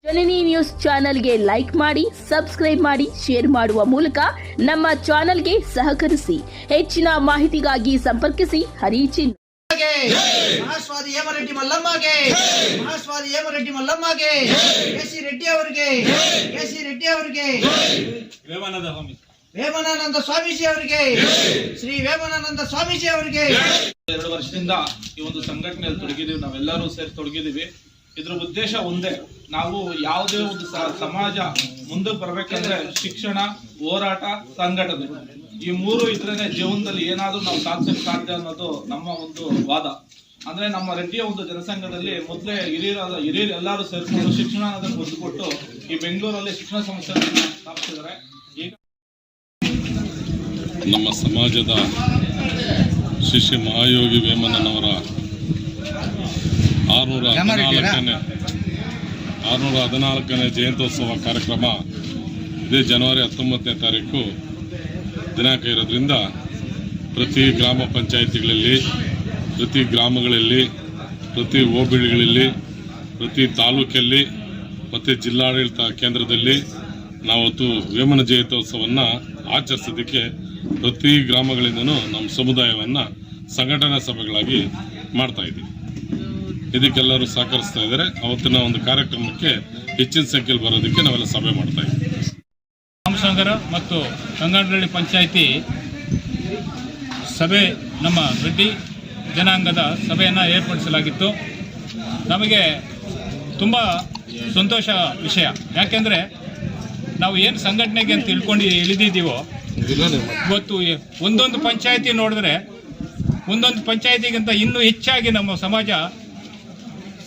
ಜನನಿ news ಚಾನೆಲ್ಗೆ like ಮಾಡಿ, subscribe ಮಾಡಿ, ಶೇರ್ ಮಾಡುವ ಮೂಲಕ ನಮ್ಮ ಚಾನೆಲ್ಗೆ ಸಹಕರಿಸಿ. ಹೆಚ್ಚಿನ ಮಾಹಿತಿಗಾಗಿ ಸಂಪರ್ಕಿಸಿ ಹರಿಚಿನ್. ಮಹಾಸ್ವಾದಿ ಹೇಮರೆಡ್ಡಿ ಮಲ್ಲಮ್ಮಗೆ, ಮಹಾಸ್ವಾದಿ ಹೇಮರೆಡ್ಡಿ ಮಲ್ಲಮ್ಮಗೆ, ಎಸಿ ರೆಡ್ಡಿ ಅವರಿಗೆ, ಎಸಿ ರೆಡ್ಡಿ ಅವರಿಗೆ, ವೇಮನಾನಂದ ಸ್ವಾಮೀಜಿ ಅವರಿಗೆ, ಶ್ರೀ ವೇಮನಾನಂದ ಸ್ವಾಮೀಜಿ ಅವರಿಗೆ. 2 ವರ್ಷದಿಂದ ಈ ಒಂದು ಸಂಘಟನೆಯಲ್ಲಿ ತೊಡಗಿದೀವಿ. ನಾವೆಲ್ಲರೂ ಸೇರಿ ತೊಡಗಿದೀವಿ. ಇದ್ರ ಉದ್ದೇಶ ಒಂದೇ, ನಾವು ಯಾವುದೇ ಒಂದು ಸಮಾಜ ಮುಂದಕ್ಕೆ ಬರ್ಬೇಕಂದ್ರೆ ಶಿಕ್ಷಣ, ಹೋರಾಟ, ಸಂಘಟನೆ ಈ ಮೂರು ಇದ್ರೇನೆ ಜೀವನದಲ್ಲಿ ಏನಾದ್ರೂ ನಾವು ಸಾಧಿಸಕ್ಕೆ ಸಾಧ್ಯ ಅನ್ನೋದು ನಮ್ಮ ಒಂದು ವಾದ. ಅಂದ್ರೆ ನಮ್ಮ ರೆಡ್ಡಿಯ ಒಂದು ಜನಸಂಘದಲ್ಲಿ ಮೊದಲೇ ಹಿರಿಯರು ಎಲ್ಲರೂ ಸೇರಿಕೊಂಡು ಶಿಕ್ಷಣ ಅನ್ನೋದನ್ನು ಒತ್ತು ಕೊಟ್ಟು ಈ ಬೆಂಗಳೂರಲ್ಲಿ ಶಿಕ್ಷಣ ಸಂಸ್ಥೆಗಳನ್ನು ಸ್ಥಾಪಿಸಿದ್ದಾರೆ. ಈಗ ನಮ್ಮ ಸಮಾಜದ ಶ್ರೀ ಮಹಾಯೋಗಿ ವೇಮನನವರ 614ನೇ ಜಯಂತ್ಯೋತ್ಸವ ಕಾರ್ಯಕ್ರಮ ಇದೇ ಜನವರಿ 19ನೇ ತಾರೀಕು ದಿನಾಂಕ ಇರೋದ್ರಿಂದ ಪ್ರತಿ ಗ್ರಾಮ ಪಂಚಾಯಿತಿಗಳಲ್ಲಿ, ಪ್ರತಿ ಗ್ರಾಮಗಳಲ್ಲಿ, ಪ್ರತಿ ಹೋಬಳಿಗಳಲ್ಲಿ, ಪ್ರತಿ ತಾಲೂಕಲ್ಲಿ ಮತ್ತು ಜಿಲ್ಲಾಡಳಿತ ಕೇಂದ್ರದಲ್ಲಿ ನಾವತ್ತು ವೇಮನ ಜಯಂತ್ಯೋತ್ಸವವನ್ನು ಆಚರಿಸೋದಕ್ಕೆ ಪ್ರತಿ ಗ್ರಾಮಗಳಿಂದನೂ ನಮ್ಮ ಸಮುದಾಯವನ್ನು ಸಂಘಟನಾ ಸಭೆಗಳಾಗಿ ಮಾಡ್ತಾ ಇದ್ದೀವಿ. ಇದಕ್ಕೆಲ್ಲರೂ ಸಹಕರಿಸ್ತಾ ಇದ್ದಾರೆ. ಅವತ್ತಿನ ಒಂದು ಕಾರ್ಯಕ್ರಮಕ್ಕೆ ಹೆಚ್ಚಿನ ಸಂಖ್ಯೆಯಲ್ಲಿ ಬರೋದಕ್ಕೆ ನಾವೆಲ್ಲ ಸಭೆ ಮಾಡ್ತಾ ಇದ್ದೀವಿ. ರಾಮಸಾಗರ ಮತ್ತು ಗಂಗಾನಹಳ್ಳಿ ಪಂಚಾಯಿತಿ ಸಭೆ, ನಮ್ಮ ರೆಡ್ಡಿ ಜನಾಂಗದ ಸಭೆಯನ್ನು ಏರ್ಪಡಿಸಲಾಗಿತ್ತು. ನಮಗೆ ತುಂಬ ಸಂತೋಷ ವಿಷಯ. ಯಾಕೆಂದರೆ ನಾವು ಏನು ಸಂಘಟನೆಗೆ ಅಂತ ತಿಳ್ಕೊಂಡು ಇಳಿದಿದ್ದೀವೋ, ಇವತ್ತು ಒಂದೊಂದು ಪಂಚಾಯಿತಿ ನೋಡಿದ್ರೆ ಒಂದೊಂದು ಪಂಚಾಯಿತಿಗಿಂತ ಇನ್ನೂ ಹೆಚ್ಚಾಗಿ ನಮ್ಮ ಸಮಾಜ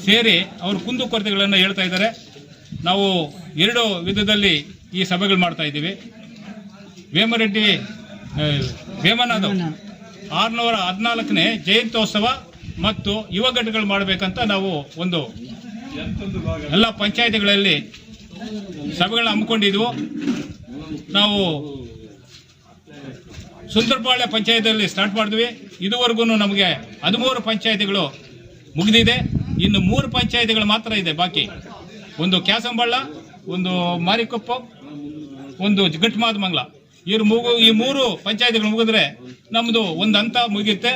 ಸೇರಿ ಅವರು ಕುಂದುಕೊರತೆಗಳನ್ನು ಹೇಳ್ತಾ ಇದ್ದಾರೆ. ನಾವು 2 ವಿಧದಲ್ಲಿ ಈ ಸಭೆಗಳು ಮಾಡ್ತಾ ಇದ್ದೀವಿ. ವೇಮನದ 614ನೇ ಜಯಂತ್ಯೋತ್ಸವ ಮತ್ತು ಯುವ ಘಟಕಗಳು ಮಾಡಬೇಕಂತ ನಾವು ಒಂದು ಎಲ್ಲ ಪಂಚಾಯಿತಿಗಳಲ್ಲಿ ಸಭೆಗಳನ್ನ ಹಮ್ಮಿಕೊಂಡಿದ್ವು. ನಾವು ಸುಂದರಪಾಳ್ಯ ಪಂಚಾಯತಿಯಲ್ಲಿ ಸ್ಟಾರ್ಟ್ ಮಾಡಿದ್ವಿ. ಇದುವರೆಗೂ ನಮಗೆ 13 ಪಂಚಾಯಿತಿಗಳು ಮುಗಿದಿದೆ. ಇನ್ನು 3 ಪಂಚಾಯಿತಿಗಳು ಮಾತ್ರ ಇದೆ ಬಾಕಿ. ಒಂದು ಕ್ಯಾಸಂಬಳ್ಳ, ಒಂದು ಮಾರಿಕೊಪ್ಪ, ಒಂದು ಗಟ್ಮಾದಮಂಗಲ. ಈ 3 ಪಂಚಾಯಿತಿಗಳು ಮುಗಿದ್ರೆ ನಮ್ಮದು ಒಂದು ಹಂತ ಮುಗಿಯುತ್ತೆ.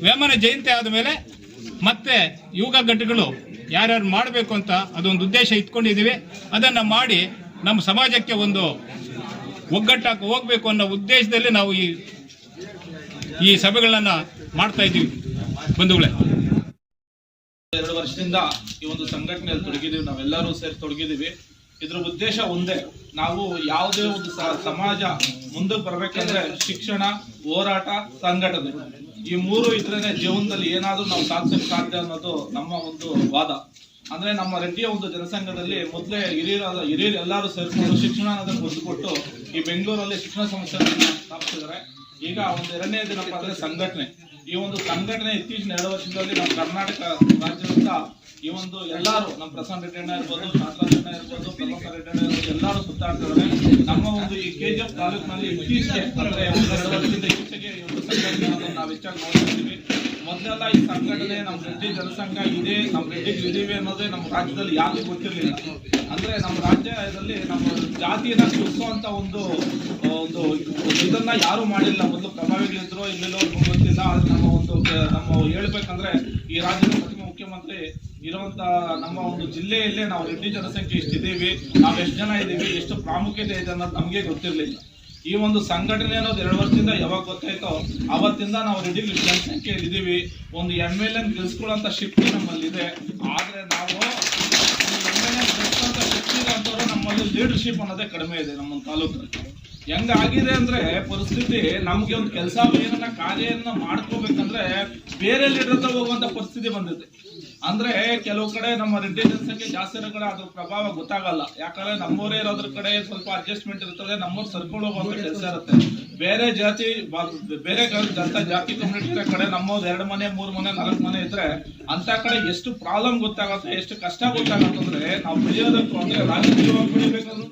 ವೇಮನ ಜಯಂತಿ ಆದಮೇಲೆ ಮತ್ತೆ ಯುವ ಘಟಕಗಳು ಯಾರ್ಯಾರು ಮಾಡಬೇಕು ಅಂತ ಅದೊಂದು ಉದ್ದೇಶ ಇಟ್ಕೊಂಡಿದ್ದೀವಿ. ಅದನ್ನು ಮಾಡಿ ನಮ್ಮ ಸಮಾಜಕ್ಕೆ ಒಂದು ಒಗ್ಗಟ್ಟಾಗಿ ಹೋಗಬೇಕು ಅನ್ನೋ ಉದ್ದೇಶದಲ್ಲಿ ನಾವು ಈ ಸಭೆಗಳನ್ನು ಮಾಡ್ತಾ ಇದ್ದೀವಿ. ಬಂಧುಗಳೇ, 2 ವರ್ಷದಿಂದ ಈ ಒಂದು ಸಂಘಟನೆಯಲ್ಲಿ ತೊಡಗಿದೀವಿ. ನಾವೆಲ್ಲರೂ ಸೇರಿ ತೊಡಗಿದೀವಿ. ಇದ್ರ ಉದ್ದೇಶ ಒಂದೇ, ನಾವು ಯಾವುದೇ ಒಂದು ಸಮಾಜ ಮುಂದಕ್ಕೆ ಬರ್ಬೇಕಂದ್ರೆ ಶಿಕ್ಷಣ, ಹೋರಾಟ, ಸಂಘಟನೆ ಈ ಮೂರು ಇದ್ರೇನೆ ಜೀವನದಲ್ಲಿ ಏನಾದ್ರೂ ನಾವು ಸಾಧಿಸಕ್ಕೆ ಸಾಧ್ಯ ಅನ್ನೋದು ನಮ್ಮ ಒಂದು ವಾದ. ಅಂದ್ರೆ ನಮ್ಮ ರೆಡ್ಡಿಯ ಒಂದು ಜನಸಂಘದಲ್ಲಿ ಮೊದಲೇ ಹಿರಿಯರು ಎಲ್ಲರೂ ಸೇರಿಕೊಂಡು ಶಿಕ್ಷಣ ಅನ್ನೋದನ್ನು ಒತ್ತು ಕೊಟ್ಟು ಈ ಬೆಂಗಳೂರಲ್ಲಿ ಶಿಕ್ಷಣ ಸಂಸ್ಥೆಗಳನ್ನು ಸ್ಥಾಪಿಸಿದ್ದಾರೆ. ಈಗ ಒಂದು 2ನೇ ದಿನಪ್ಪ ಅಂದ್ರೆ ಸಂಘಟನೆ. ಈ ಒಂದು ಸಂಘಟನೆ ಇತ್ತೀಚಿನ 2 ವರ್ಷದಲ್ಲಿ ನಮ್ಮ ಕರ್ನಾಟಕ ರಾಜ್ಯದಿಂದ ಈ ಒಂದು ಎಲ್ಲರೂ ನಮ್ಮ ಪ್ರಸನ್ನ ರೆಡ್ಡಿ ಇರ್ಬೋದು, ಶಾಂತರಾಜಣ್ಣ ಇರ್ಬೋದು, ಪ್ರಭಾಕರ್ ರೆಡ್ಡಿ ಇರ್ಬೋದು, ಎಲ್ಲರೂ ಸುತ್ತಾಡ್ತಿದ್ದಾರೆ. ನಮ್ಮ ಒಂದು ಈ KGF ತಾಲೂಕಿನಲ್ಲಿ ಇತ್ತೀಚೆಗೆ ಅಂದ್ರೆ 2 ವರ್ಷದಿಂದ ಇತ್ತೀಚೆಗೆ ಈ ಒಂದು ಸಂಘಟನೆ ನಾವು ಹೆಚ್ಚಾಗಿ ನೋಡ್ತಿದ್ದೀವಿ. ಮೊದಲೆಲ್ಲ ಈ ಸಂಘಟನೆ ನಮ್ಮ ರೆಡ್ಡಿ ಜನಸಂಘ ಇದೆ, ನಮ್ಮ ರೆಡ್ಡಿಗಳು ಇದೀವಿ ಅನ್ನೋದೇ ನಮ್ಮ ರಾಜ್ಯದಲ್ಲಿ ಯಾರಿಗೂ ಗೊತ್ತಿರಲಿಲ್ಲ. ಅಂದ್ರೆ ನಮ್ಮ ರಾಜ್ಯದಲ್ಲಿ ನಮ್ಮ ಜಾತಿಯನ್ನ ಸುರಿಸುವಂತ ಒಂದು ಇದನ್ನ ಯಾರು ಮಾಡಿಲ್ಲ. ಮೊದಲು ಪ್ರಭಾವಿಗಳಿದ್ರು, ಇಲ್ಲೆಲ್ಲೋ ಗೊತ್ತಿಲ್ಲ. ಆದ್ರೆ ನಮ್ಮ ಹೇಳ್ಬೇಕಂದ್ರೆ ಈ ರಾಜ್ಯದ ಪ್ರಥಮ ಮುಖ್ಯಮಂತ್ರಿ ಇರುವಂತ ನಮ್ಮ ಒಂದು ಜಿಲ್ಲೆಯಲ್ಲೇ ನಾವು ರೆಡ್ಡಿ ಜನಸಂಖ್ಯೆ ಎಷ್ಟಿದ್ದೀವಿ, ನಾವು ಎಷ್ಟು ಜನ ಇದ್ದೀವಿ, ಎಷ್ಟು ಪ್ರಾಮುಖ್ಯತೆ ಇದೆ ಅನ್ನೋದು ನಮಗೆ ಗೊತ್ತಿರಲಿಲ್ಲ. ಈ ಒಂದು ಸಂಘಟನೆ ಅನ್ನೋದು 2 ವರ್ಷದಿಂದ ಯಾವಾಗ ಗೊತ್ತಾಯ್ತೋ ಅವತ್ತಿಂದ ನಾವು ರೆಡ್ಡಿ ಜನಸಂಖ್ಯೆಯಲ್ಲಿ ಇದ್ದೀವಿ. ಒಂದು MLA ಗೆಲ್ಸ್ಕೊಳ್ಳುವಂತ ಶಕ್ತಿ ನಮ್ಮಲ್ಲಿದೆ. ಆದ್ರೆ ನಾವು MLA ಗೆಲ್ಸ್ಕೊಳ್ಳುವಂತ ಶಕ್ತಿ ಇರೋಂಥವ್ರು ನಮ್ಮಲ್ಲಿ ಲೀಡರ್ಶಿಪ್ ಅನ್ನೋದೇ ಕಡಿಮೆ ಇದೆ ನಮ್ಮ ತಾಲೂಕಲ್ಲಿ. ಹೆಂಗಾಗಿದೆ ಅಂದ್ರೆ ಪರಿಸ್ಥಿತಿ, ನಮ್ಗೆ ಒಂದು ಕೆಲಸ ಏನನ್ನ ಕಾರ್ಯನ ಮಾಡ್ಕೋಬೇಕಂದ್ರೆ ಬೇರೆ ಲೀಡರ್ ಹತ್ರ ಹೋಗುವಂತ ಪರಿಸ್ಥಿತಿ ಬಂದಿದೆ. ಅಂದ್ರೆ ಕೆಲವು ಕಡೆ ನಮ್ಮ ರೆಡ್ಡಿ ಜನಸಂಖ್ಯೆ ಜಾಸ್ತಿ ಇರೋ ಕಡೆ ಅದ್ರ ಪ್ರಭಾವ ಗೊತ್ತಾಗಲ್ಲ. ಯಾಕಂದ್ರೆ ನಮ್ಮವರೇ ಇರೋದ್ರ ಕಡೆ ಸ್ವಲ್ಪ ಅಡ್ಜಸ್ಟ್ಮೆಂಟ್ ಇರ್ತದೆ, ನಮ್ಮವ್ರು ಸರ್ಕೊಂಡು ಹೋಗುವಂತ ಕೆಲಸ ಇರುತ್ತೆ. ಬೇರೆ ಜಾತಿ ಕಮ್ಯುನಿಟಿ ಕಡೆ ನಮ್ಮವ್ರು 2 ಮನೆ 3 ಮನೆ 4 ಮನೆ ಇದ್ರೆ ಅಂತ ಕಡೆ ಎಷ್ಟು ಪ್ರಾಬ್ಲಮ್ ಗೊತ್ತಾಗುತ್ತೆ, ಎಷ್ಟು ಕಷ್ಟ ಗೊತ್ತಾಗತ್ತಂದ್ರೆ ನಾವು ಬೆಳೆಯೋದಕ್ಕೂ ಅಂದ್ರೆ ರಾಜಕೀಯವಾಗಿ ಬೆಳಿಬೇಕಂದ್ರೆ